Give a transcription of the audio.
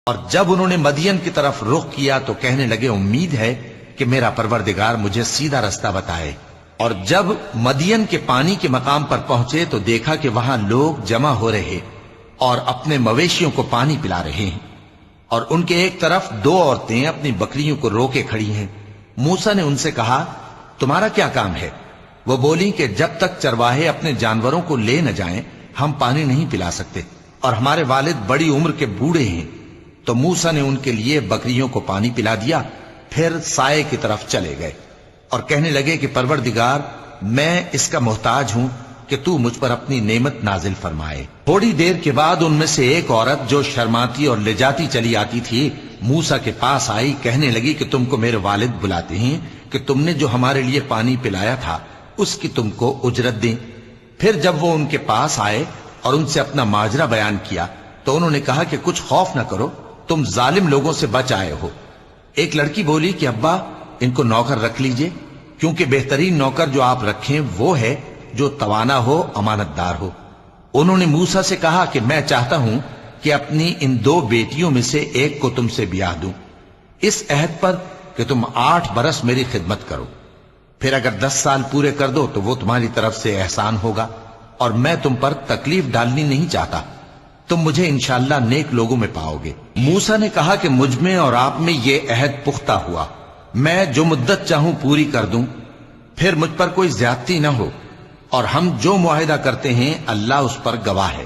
اور جب انہوں نے مدین کی طرف رخ کیا تو کہنے لگے امید ہے کہ میرا پروردگار مجھے سیدھا رستہ بتائے۔ اور جب مدین کے پانی کے مقام پر پہنچے تو دیکھا کہ وہاں لوگ جمع ہو رہے اور اپنے مویشیوں کو پانی پلا رہے ہیں، اور ان کے ایک طرف دو عورتیں اپنی بکریوں کو روکے کھڑی ہیں۔ موسیٰ نے ان سے کہا تمہارا کیا کام ہے؟ وہ بولی کہ جب تک چرواہے اپنے جانوروں کو لے نہ جائیں ہم پانی نہیں پلا سکتے، اور ہمارے والد بڑی عمر کے بوڑھے ہیں۔ تو موسیٰ نے ان کے لیے بکریوں کو پانی پلا دیا، پھر سائے کی طرف چلے گئے اور کہنے لگے کہ پروردگار میں اس کا محتاج ہوں کہ تو مجھ پر اپنی نعمت نازل فرمائے۔ تھوڑی دیر کے بعد ان میں سے ایک عورت جو شرماتی اور لجاتی چلی آتی تھی موسیٰ کے پاس آئی، کہنے لگی کہ تم کو میرے والد بلاتے ہیں کہ تم نے جو ہمارے لیے پانی پلایا تھا اس کی تم کو اجرت دیں۔ پھر جب وہ ان کے پاس آئے اور ان سے اپنا ماجرا بیان کیا تو انہوں نے کہا کہ کچھ خوف نہ کرو، تم ظالم لوگوں سے بچ آئے ہو۔ ایک لڑکی بولی کہ ابا ان کو نوکر رکھ لیجئے، کیونکہ بہترین نوکر جو آپ رکھیں وہ ہے جو توانا ہو، امانت دار ہو۔ انہوں نے موسیٰ سے کہا کہ میں چاہتا ہوں کہ اپنی ان دو بیٹیوں میں سے ایک کو تم سے بیاہ دوں، اس عہد پر کہ تم 8 برس میری خدمت کرو، پھر اگر 10 سال پورے کر دو تو وہ تمہاری طرف سے احسان ہوگا، اور میں تم پر تکلیف ڈالنی نہیں چاہتا، تم مجھے انشاءاللہ نیک لوگوں میں پاؤ گے۔ موسیٰ نے کہا کہ مجھ میں اور آپ میں یہ عہد پختہ ہوا، میں جو مدت چاہوں پوری کر دوں، پھر مجھ پر کوئی زیادتی نہ ہو، اور ہم جو معاہدہ کرتے ہیں اللہ اس پر گواہ ہے۔